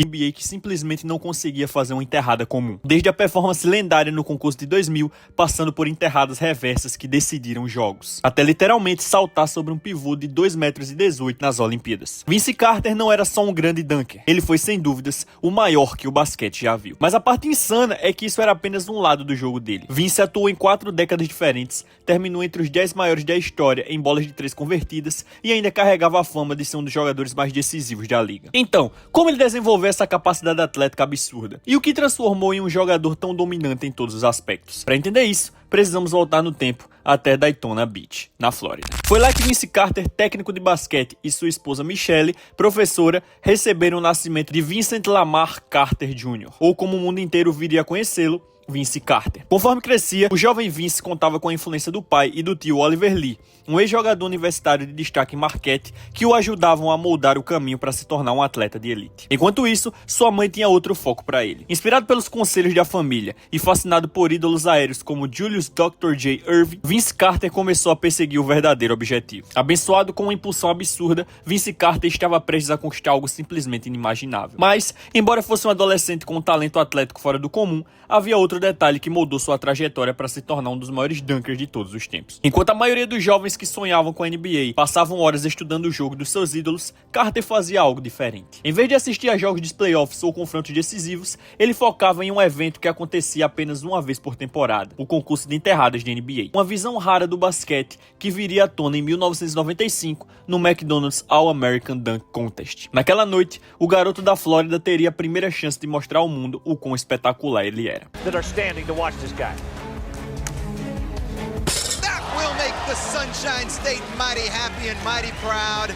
NBA que simplesmente não conseguia fazer uma enterrada comum. Desde a performance lendária no concurso de 2000, passando por enterradas reversas que decidiram jogos, até literalmente saltar sobre um pivô de 2,18 metros nas Olimpíadas. Vince Carter não era só um grande dunker, ele foi sem dúvidas o maior que o basquete já viu. Mas a parte insana é que isso era apenas um lado do jogo dele. Vince atuou em 4 décadas diferentes, terminou entre os 10 maiores da história em bolas de 3 convertidas e ainda carregava a fama de ser um dos jogadores mais decisivos da liga. Então, como ele desenvolveu essa capacidade atlética absurda? E o que transformou em um jogador tão dominante em todos os aspectos? Para entender isso, precisamos voltar no tempo até Daytona Beach, na Flórida. Foi lá que Vince Carter, técnico de basquete, e sua esposa Michelle, professora, receberam o nascimento de Vincent Lamar Carter Jr., ou como o mundo inteiro viria a conhecê-lo, Vince Carter. Conforme crescia, o jovem Vince contava com a influência do pai e do tio Oliver Lee, um ex-jogador universitário de destaque em Marquette, que o ajudavam a moldar o caminho para se tornar um atleta de elite. Enquanto isso, sua mãe tinha outro foco para ele. Inspirado pelos conselhos da família e fascinado por ídolos aéreos como Julius Dr. J. Irving, Vince Carter começou a perseguir o verdadeiro objetivo. Abençoado com uma impulsão absurda, Vince Carter estava prestes a conquistar algo simplesmente inimaginável. Mas, embora fosse um adolescente com um talento atlético fora do comum, havia outro detalhe que moldou sua trajetória para se tornar um dos maiores dunkers de todos os tempos. Enquanto a maioria dos jovens que sonhavam com a NBA passavam horas estudando o jogo dos seus ídolos, Carter fazia algo diferente. Em vez de assistir a jogos de playoffs ou confrontos decisivos, ele focava em um evento que acontecia apenas uma vez por temporada, o concurso de enterradas de NBA. Uma visão rara do basquete que viria à tona em 1995 no McDonald's All-American Dunk Contest. Naquela noite, o garoto da Flórida teria a primeira chance de mostrar ao mundo o quão espetacular ele era. That are standing to watch this guy. That will make the Sunshine State mighty happy and mighty proud.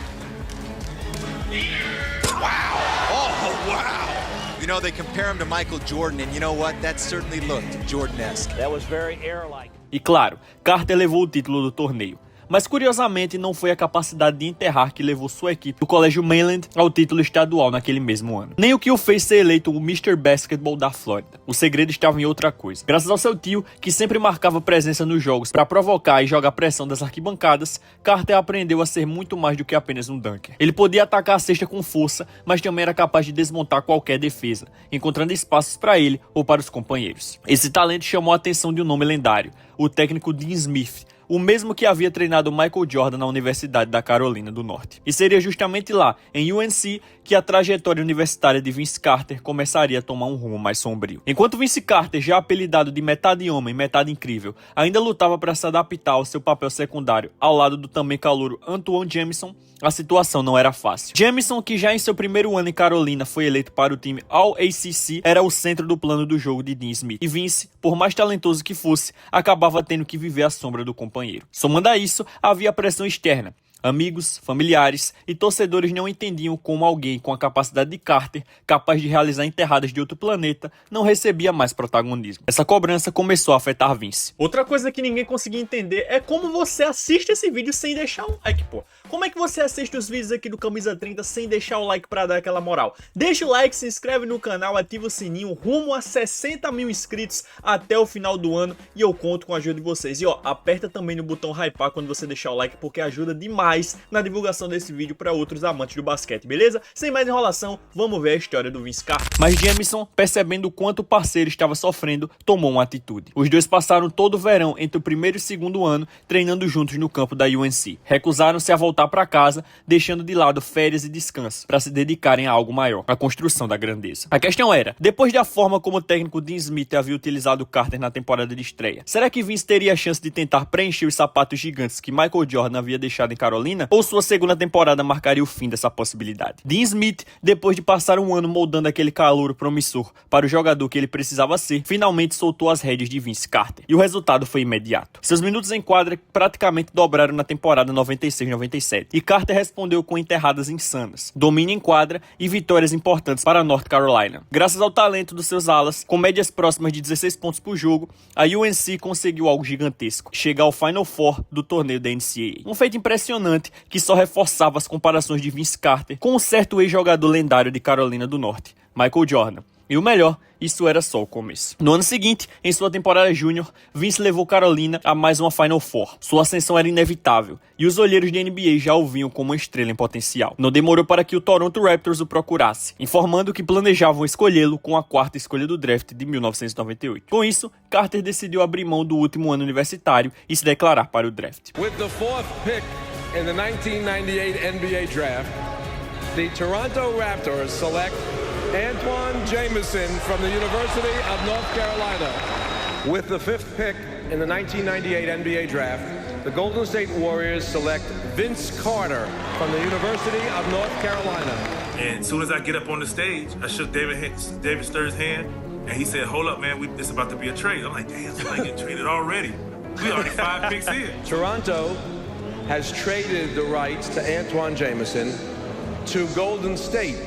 Wow! Oh, wow! You know, they compare him to Michael Jordan, and you know what? That certainly looked Jordan-esque. That was very air-like. E claro, Carter levou o título do torneio. Mas curiosamente não foi a capacidade de enterrar que levou sua equipe do Colégio Mainland ao título estadual naquele mesmo ano. Nem o que o fez ser eleito o Mr. Basketball da Flórida. O segredo estava em outra coisa. Graças ao seu tio, que sempre marcava presença nos jogos para provocar e jogar pressão das arquibancadas, Carter aprendeu a ser muito mais do que apenas um dunker. Ele podia atacar a cesta com força, mas também era capaz de desmontar qualquer defesa, encontrando espaços para ele ou para os companheiros. Esse talento chamou a atenção de um nome lendário, o técnico Dean Smith, o mesmo que havia treinado Michael Jordan na Universidade da Carolina do Norte. E seria justamente lá, em UNC, que a trajetória universitária de Vince Carter começaria a tomar um rumo mais sombrio. Enquanto Vince Carter, já apelidado de metade homem, metade incrível, ainda lutava para se adaptar ao seu papel secundário ao lado do também calouro Antoine Jamison, a situação não era fácil. Jamison, que já em seu primeiro ano em Carolina foi eleito para o time All-ACC, era o centro do plano do jogo de Dean Smith. E Vince, por mais talentoso que fosse, acabava tendo que viver à sombra do companheiro. Somando a isso, havia pressão externa. Amigos, familiares e torcedores não entendiam como alguém com a capacidade de Carter, capaz de realizar enterradas de outro planeta, não recebia mais protagonismo. Essa cobrança começou a afetar Vince. Outra coisa que ninguém conseguia entender é como você assiste esse vídeo sem deixar um like, pô. Como é que você assiste os vídeos aqui do Camisa 30 sem deixar o like pra dar aquela moral? Deixa o like, se inscreve no canal, ativa o sininho, rumo a 60 mil inscritos até o final do ano e eu conto com a ajuda de vocês. E ó, aperta também no botão hypar quando você deixar o like, porque ajuda demais na divulgação desse vídeo para outros amantes do basquete, beleza? Sem mais enrolação, vamos ver a história do Vince Carter. Mas Jamison, percebendo o quanto o parceiro estava sofrendo, tomou uma atitude. Os dois passaram todo o verão entre o primeiro e segundo ano treinando juntos no campo da UNC. Recusaram-se a voltar para casa, deixando de lado férias e descanso para se dedicarem a algo maior, a construção da grandeza. A questão era, depois da forma como o técnico Dean Smith havia utilizado Carter na temporada de estreia, será que Vince teria a chance de tentar preencher os sapatos gigantes que Michael Jordan havia deixado em Carolina? Ou sua segunda temporada marcaria o fim dessa possibilidade? Dean Smith, depois de passar um ano moldando aquele calouro promissor para o jogador que ele precisava ser, finalmente soltou as rédeas de Vince Carter. E o resultado foi imediato. Seus minutos em quadra praticamente dobraram na temporada 96-97. E Carter respondeu com enterradas insanas, domínio em quadra e vitórias importantes para North Carolina. Graças ao talento dos seus alas, com médias próximas de 16 pontos por jogo, a UNC conseguiu algo gigantesco: chegar ao Final Four do torneio da NCAA. Um feito impressionante que só reforçava as comparações de Vince Carter com um certo ex-jogador lendário de Carolina do Norte, Michael Jordan. E o melhor, isso era só o começo. No ano seguinte, em sua temporada júnior, Vince levou Carolina a mais uma Final Four. Sua ascensão era inevitável, e os olheiros de NBA já o viam como uma estrela em potencial. Não demorou para que o Toronto Raptors o procurasse, informando que planejavam escolhê-lo com a 4ª escolha do draft de 1998. Com isso, Carter decidiu abrir mão do último ano universitário e se declarar para o draft. With the 4th pick in the 1998 NBA draft, the Toronto Raptors select Antoine Jameson from the University of North Carolina. With the 5th pick in the 1998 NBA draft, the Golden State Warriors select Vince Carter from the University of North Carolina. And as soon as I get up on the stage, I shook David Stern's hand, and he said, "Hold up, man, this is about to be a trade." I'm like, "Damn, somebody get traded already. We already 5 picks in." Toronto has traded the rights to Antoine Jameson to Golden State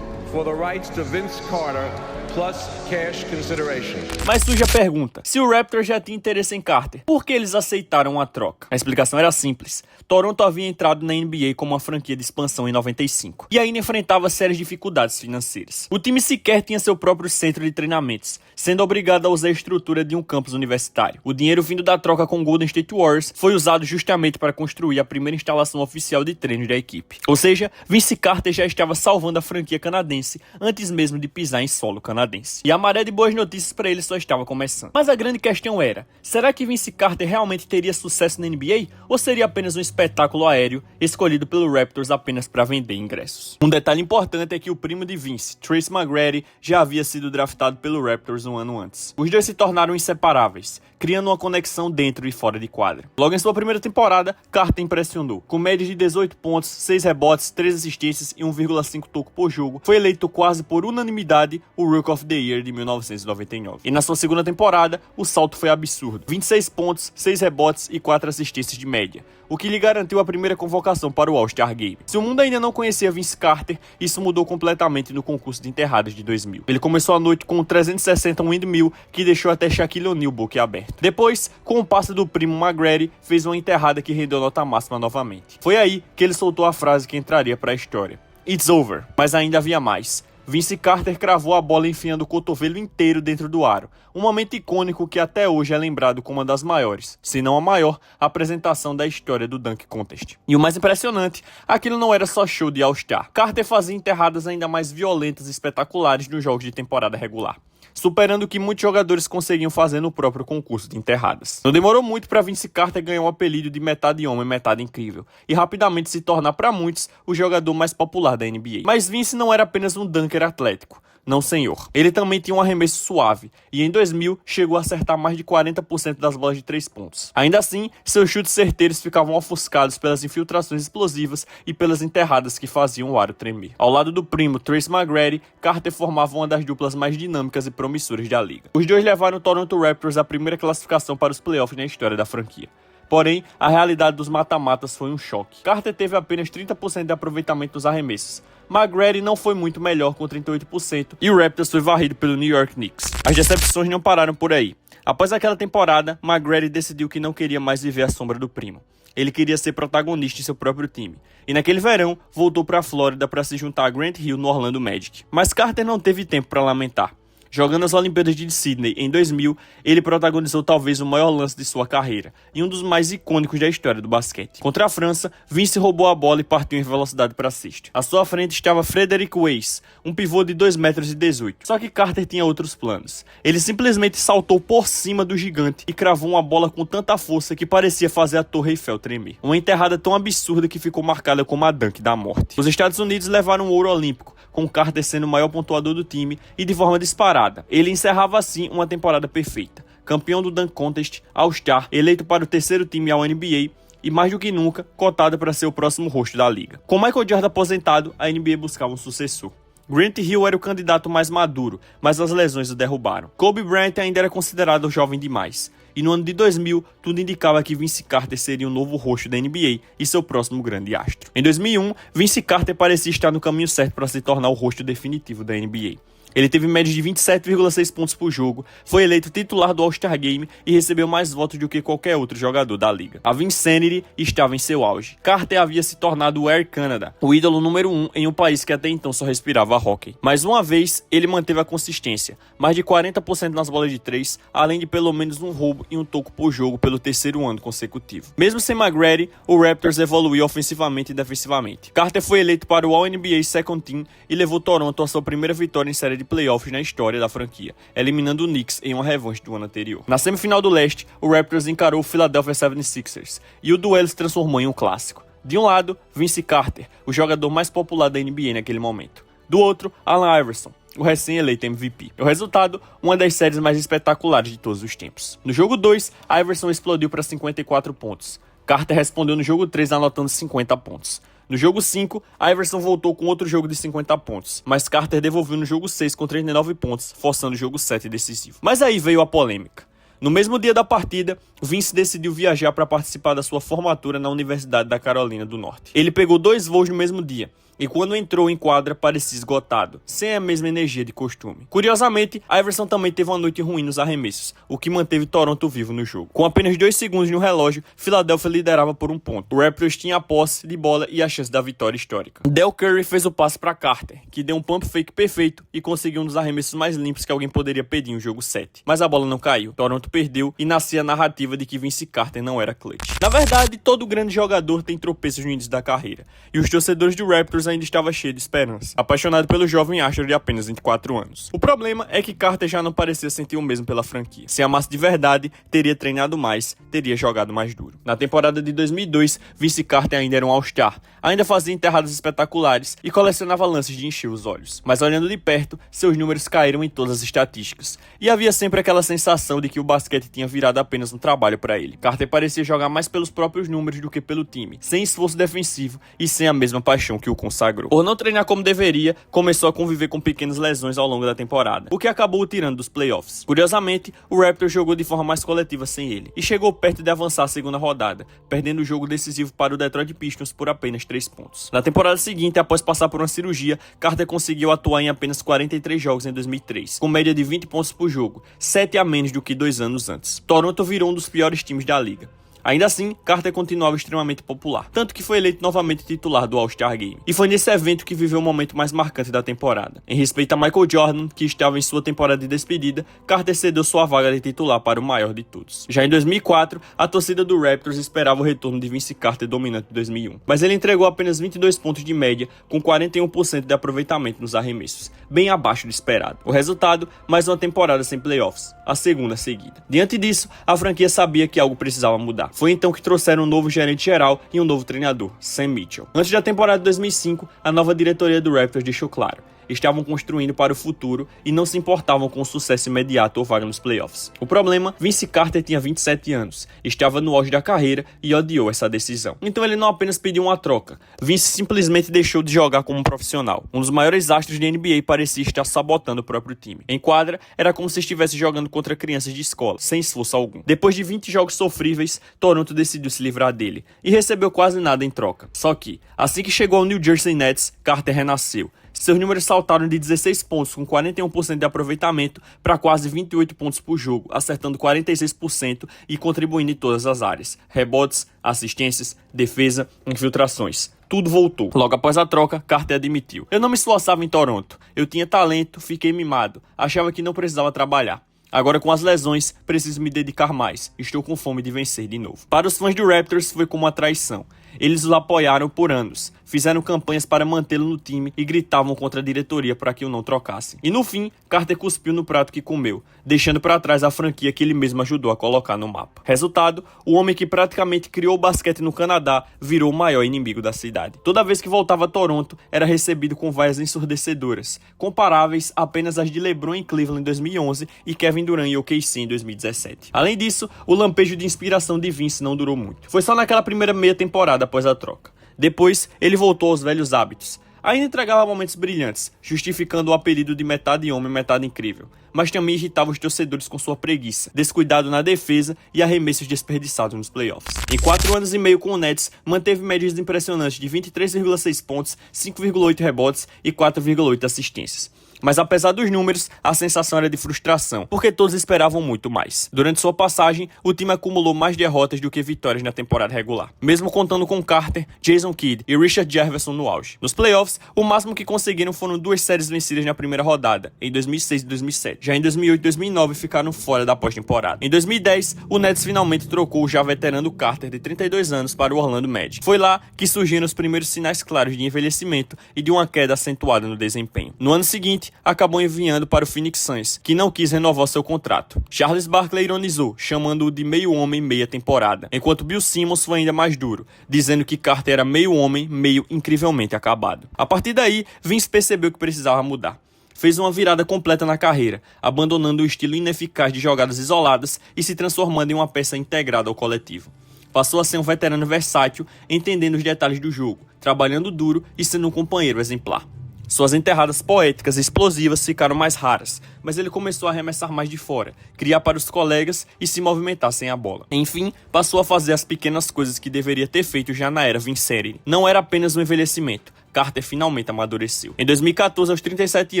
for the rights to Vince Carter plus cash consideration. Mas surge a pergunta, se o Raptors já tinha interesse em Carter, por que eles aceitaram a troca? A explicação era simples. Toronto havia entrado na NBA como uma franquia de expansão em 95, e ainda enfrentava sérias dificuldades financeiras. O time sequer tinha seu próprio centro de treinamentos, sendo obrigado a usar a estrutura de um campus universitário. O dinheiro vindo da troca com o Golden State Warriors foi usado justamente para construir a primeira instalação oficial de treinos da equipe. Ou seja, Vince Carter já estava salvando a franquia canadense antes mesmo de pisar em solo canadense. E a maré de boas notícias para ele só estava começando. Mas a grande questão era, será que Vince Carter realmente teria sucesso na NBA? Ou seria apenas um espetáculo aéreo escolhido pelo Raptors apenas para vender ingressos? Um detalhe importante é que o primo de Vince, Tracy McGrady, já havia sido draftado pelo Raptors um ano antes. Os dois se tornaram inseparáveis, criando uma conexão dentro e fora de quadra. Logo em sua primeira temporada, Carter impressionou. Com média de 18 pontos, 6 rebotes, 3 assistências e 1,5 toco por jogo, foi eleito quase por unanimidade o Rookie of the Year de 1999. E na sua segunda temporada, o salto foi absurdo. 26 pontos, 6 rebotes e 4 assistências de média, o que lhe garantiu a primeira convocação para o All-Star Game. Se o mundo ainda não conhecia Vince Carter, isso mudou completamente no concurso de enterradas de 2000. Ele começou a noite com um 360 windmill que deixou até Shaquille O'Neal boquiaberto. Depois, com o passe do primo McGrady, fez uma enterrada que rendeu nota máxima novamente. Foi aí que ele soltou a frase que entraria para a história. It's over. Mas ainda havia mais. Vince Carter cravou a bola enfiando o cotovelo inteiro dentro do aro, um momento icônico que até hoje é lembrado como uma das maiores, se não a maior, apresentação da história do Dunk Contest. E o mais impressionante, aquilo não era só show de All-Star. Carter fazia enterradas ainda mais violentas e espetaculares nos jogos de temporada regular, superando o que muitos jogadores conseguiam fazer no próprio concurso de enterradas. Não demorou muito para Vince Carter ganhar o apelido de metade homem, metade incrível, e rapidamente se tornar para muitos o jogador mais popular da NBA. Mas Vince não era apenas um dunker atlético. Não, senhor. Ele também tinha um arremesso suave, e em 2000 chegou a acertar mais de 40% das bolas de 3 pontos. Ainda assim, seus chutes certeiros ficavam ofuscados pelas infiltrações explosivas e pelas enterradas que faziam o aro tremer. Ao lado do primo Tracy McGrady, Carter formava uma das duplas mais dinâmicas e promissoras da liga. Os dois levaram o Toronto Raptors à primeira classificação para os playoffs na história da franquia. Porém, a realidade dos mata-matas foi um choque. Carter teve apenas 30% de aproveitamento dos arremessos. McGrady não foi muito melhor com 38% e o Raptors foi varrido pelo New York Knicks. As decepções não pararam por aí. Após aquela temporada, McGrady decidiu que não queria mais viver à sombra do primo. Ele queria ser protagonista de seu próprio time. E naquele verão, voltou para a Flórida para se juntar a Grant Hill no Orlando Magic. Mas Carter não teve tempo para lamentar. Jogando as Olimpíadas de Sydney em 2000, ele protagonizou talvez o maior lance de sua carreira e um dos mais icônicos da história do basquete. Contra a França, Vince roubou a bola e partiu em velocidade para a cesta. À sua frente estava Frederick Weiss, um pivô de 2,18 metros. Só que Carter tinha outros planos. Ele simplesmente saltou por cima do gigante e cravou uma bola com tanta força que parecia fazer a Torre Eiffel tremer. Uma enterrada tão absurda que ficou marcada como a dunk da morte. Os Estados Unidos levaram o ouro olímpico, com Carter sendo o maior pontuador do time e de forma disparada. Ele encerrava assim uma temporada perfeita. Campeão do Dunk Contest, All-Star, eleito para o terceiro time ao NBA e mais do que nunca, cotado para ser o próximo rosto da liga. Com Michael Jordan aposentado, a NBA buscava um sucessor. Grant Hill era o candidato mais maduro, mas as lesões o derrubaram. Kobe Bryant ainda era considerado jovem demais. E no ano de 2000, tudo indicava que Vince Carter seria o novo rosto da NBA e seu próximo grande astro. Em 2001, Vince Carter parecia estar no caminho certo para se tornar o rosto definitivo da NBA. Ele teve média de 27,6 pontos por jogo, foi eleito titular do All-Star Game e recebeu mais votos do que qualquer outro jogador da liga. A Vinsanity estava em seu auge. Carter havia se tornado o Air Canada, o ídolo número 1 em um país que até então só respirava hockey. Mais uma vez, ele manteve a consistência, mais de 40% nas bolas de 3, além de pelo menos um roubo e um toco por jogo pelo terceiro ano consecutivo. Mesmo sem McGrady, o Raptors evoluiu ofensivamente e defensivamente. Carter foi eleito para o All-NBA Second Team e levou Toronto à sua primeira vitória em série de playoffs na história da franquia, eliminando o Knicks em uma revanche do ano anterior. Na semifinal do leste, o Raptors encarou o Philadelphia 76ers e o duelo se transformou em um clássico. De um lado, Vince Carter, o jogador mais popular da NBA naquele momento. Do outro, Allen Iverson, o recém-eleito MVP. O resultado, uma das séries mais espetaculares de todos os tempos. No jogo 2, Iverson explodiu para 54 pontos. Carter respondeu no jogo 3 anotando 50 pontos. No jogo 5, Iverson voltou com outro jogo de 50 pontos, mas Carter devolveu no jogo 6 com 39 pontos, forçando o jogo 7 decisivo. Mas aí veio a polêmica. No mesmo dia da partida, Vince decidiu viajar para participar da sua formatura na Universidade da Carolina do Norte. Ele pegou 2 voos no mesmo dia, e quando entrou em quadra parecia esgotado, sem a mesma energia de costume. Curiosamente, Iverson também teve uma noite ruim nos arremessos, o que manteve Toronto vivo no jogo. Com apenas 2 segundos no relógio, Philadelphia liderava por 1 ponto. O Raptors tinha a posse de bola e a chance da vitória histórica. Del Curry fez o passe para Carter, que deu um pump fake perfeito e conseguiu um dos arremessos mais limpos que alguém poderia pedir em um jogo 7. Mas a bola não caiu, Toronto perdeu e nascia a narrativa de que Vince Carter não era clutch. Na verdade, todo grande jogador tem tropeços no início da carreira, e os torcedores do Raptors ainda estava cheio de esperança, apaixonado pelo jovem astro de apenas 24 anos. O problema é que Carter já não parecia sentir o mesmo pela franquia. Se amasse de verdade, teria treinado mais, teria jogado mais duro. Na temporada de 2002, Vince Carter ainda era um All-Star, ainda fazia enterradas espetaculares e colecionava lances de encher os olhos. Mas olhando de perto, seus números caíram em todas as estatísticas, e havia sempre aquela sensação de que o basquete tinha virado apenas um trabalho para ele. Carter parecia jogar mais pelos próprios números do que pelo time, sem esforço defensivo e sem a mesma paixão que o consagrou. Por não treinar como deveria, começou a conviver com pequenas lesões ao longo da temporada, o que acabou o tirando dos playoffs. Curiosamente, o Raptors jogou de forma mais coletiva sem ele, e chegou perto de avançar a segunda rodada, perdendo o jogo decisivo para o Detroit Pistons por apenas 3 pontos. Na temporada seguinte, após passar por uma cirurgia, Carter conseguiu atuar em apenas 43 jogos em 2003, com média de 20 pontos por jogo, 7 a menos do que 2 anos antes. Toronto virou um dos piores times da liga. Ainda assim, Carter continuava extremamente popular, tanto que foi eleito novamente titular do All-Star Game. E foi nesse evento que viveu o momento mais marcante da temporada. Em respeito a Michael Jordan, que estava em sua temporada de despedida, Carter cedeu sua vaga de titular para o maior de todos. Já em 2004, a torcida do Raptors esperava o retorno de Vince Carter dominante de 2001. Mas ele entregou apenas 22 pontos de média, com 41% de aproveitamento nos arremessos, bem abaixo do esperado. O resultado, mais uma temporada sem playoffs, a segunda seguida. Diante disso, a franquia sabia que algo precisava mudar. Foi então que trouxeram um novo gerente geral e um novo treinador, Sam Mitchell. Antes da temporada de 2005, a nova diretoria do Raptors deixou claro: estavam construindo para o futuro e não se importavam com o sucesso imediato ou vaga nos playoffs. O problema, Vince Carter tinha 27 anos, estava no auge da carreira e odiou essa decisão. Então ele não apenas pediu uma troca, Vince simplesmente deixou de jogar como um profissional. Um dos maiores astros da NBA parecia estar sabotando o próprio time. Em quadra, era como se estivesse jogando contra crianças de escola, sem esforço algum. Depois de 20 jogos sofríveis, Toronto decidiu se livrar dele e recebeu quase nada em troca. Só que, assim que chegou ao New Jersey Nets, Carter renasceu. Seus números saltaram de 16 pontos com 41% de aproveitamento para quase 28 pontos por jogo, acertando 46% e contribuindo em todas as áreas: rebotes, assistências, defesa, infiltrações. Tudo voltou. Logo após a troca, Carter admitiu: "Eu não me esforçava em Toronto. Eu tinha talento, fiquei mimado. Achava que não precisava trabalhar. Agora, com as lesões, preciso me dedicar mais. Estou com fome de vencer de novo." Para os fãs do Raptors, foi como uma traição. Eles o apoiaram por anos, fizeram campanhas para mantê-lo no time e gritavam contra a diretoria para que o não trocassem. E no fim, Carter cuspiu no prato que comeu, deixando para trás a franquia que ele mesmo ajudou a colocar no mapa. Resultado, o homem que praticamente criou o basquete no Canadá virou o maior inimigo da cidade. Toda vez que voltava a Toronto, era recebido com vaias ensurdecedoras, comparáveis apenas às de LeBron em Cleveland em 2011 e Kevin Durant em OKC em 2017. Além disso, o lampejo de inspiração de Vince não durou muito. Foi só naquela primeira meia temporada após a troca. Depois, ele voltou aos velhos hábitos. Ainda entregava momentos brilhantes, justificando o apelido de metade homem, metade incrível, mas também irritava os torcedores com sua preguiça, descuidado na defesa e arremessos desperdiçados nos playoffs. Em 4 anos e meio com o Nets, manteve médias impressionantes de 23,6 pontos, 5,8 rebotes e 4,8 assistências. Mas apesar dos números, a sensação era de frustração, porque todos esperavam muito mais. Durante sua passagem, o time acumulou mais derrotas do que vitórias na temporada regular, mesmo contando com Carter, Jason Kidd e Richard Jefferson no auge. Nos playoffs, o máximo que conseguiram foram 2 séries vencidas na primeira rodada, em 2006 e 2007. Já em 2008 e 2009 ficaram fora da pós-temporada. Em 2010, o Nets finalmente trocou o já veterano Carter, de 32 anos, para o Orlando Magic. Foi lá que surgiram os primeiros sinais claros de envelhecimento e de uma queda acentuada no desempenho. No ano seguinte, acabou enviando para o Phoenix Suns, que não quis renovar seu contrato. Charles Barkley ironizou, chamando-o de meio homem meia temporada, enquanto Bill Simmons foi ainda mais duro, dizendo que Carter era meio homem, meio incrivelmente acabado. A partir daí, Vince percebeu que precisava mudar. Fez uma virada completa na carreira, abandonando o estilo ineficaz de jogadas isoladas e se transformando em uma peça integrada ao coletivo. Passou a ser um veterano versátil, entendendo os detalhes do jogo, trabalhando duro e sendo um companheiro exemplar. Suas enterradas poéticas e explosivas ficaram mais raras, mas ele começou a arremessar mais de fora, criar para os colegas e se movimentar sem a bola. Enfim, passou a fazer as pequenas coisas que deveria ter feito já na era Vince. Não era apenas um envelhecimento, Carter finalmente amadureceu. Em 2014, aos 37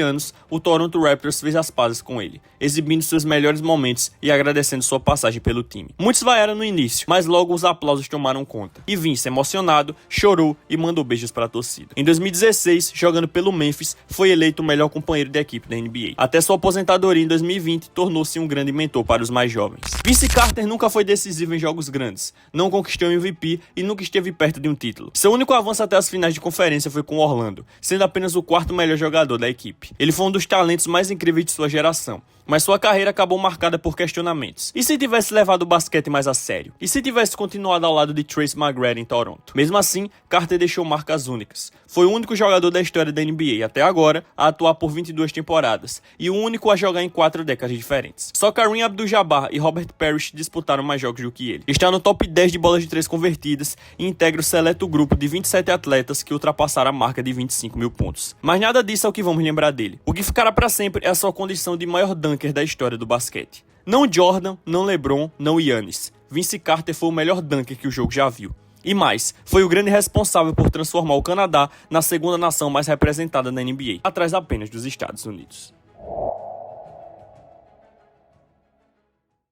anos, o Toronto Raptors fez as pazes com ele, exibindo seus melhores momentos e agradecendo sua passagem pelo time. Muitos vaiaram no início, mas logo os aplausos tomaram conta. E Vince, emocionado, chorou e mandou beijos para a torcida. Em 2016, jogando pelo Memphis, foi eleito o melhor companheiro da equipe da NBA. Até sua aposentadoria em 2020, tornou-se um grande mentor para os mais jovens. Vince Carter nunca foi decisivo em jogos grandes, não conquistou um MVP e nunca esteve perto de um título. Seu único avanço até as finais de conferência foi com Orlando, sendo apenas o 4º melhor jogador da equipe. Ele foi um dos talentos mais incríveis de sua geração, mas sua carreira acabou marcada por questionamentos. E se tivesse levado o basquete mais a sério? E se tivesse continuado ao lado de Tracy McGrady em Toronto? Mesmo assim, Carter deixou marcas únicas. Foi o único jogador da história da NBA até agora a atuar por 22 temporadas e o único a jogar em 4 décadas diferentes. Só Kareem Abdul-Jabbar e Robert Parrish disputaram mais jogos do que ele. Está no top 10 de bolas de 3 convertidas e integra o seleto grupo de 27 atletas que ultrapassaram a marca de 25 mil pontos. Mas nada disso é o que vamos lembrar dele. O que ficará para sempre é a sua condição de maior dunker da história do basquete. Não Jordan, não LeBron, não Giannis. Vince Carter foi o melhor dunker que o jogo já viu. E mais, foi o grande responsável por transformar o Canadá na segunda nação mais representada na NBA, atrás apenas dos Estados Unidos.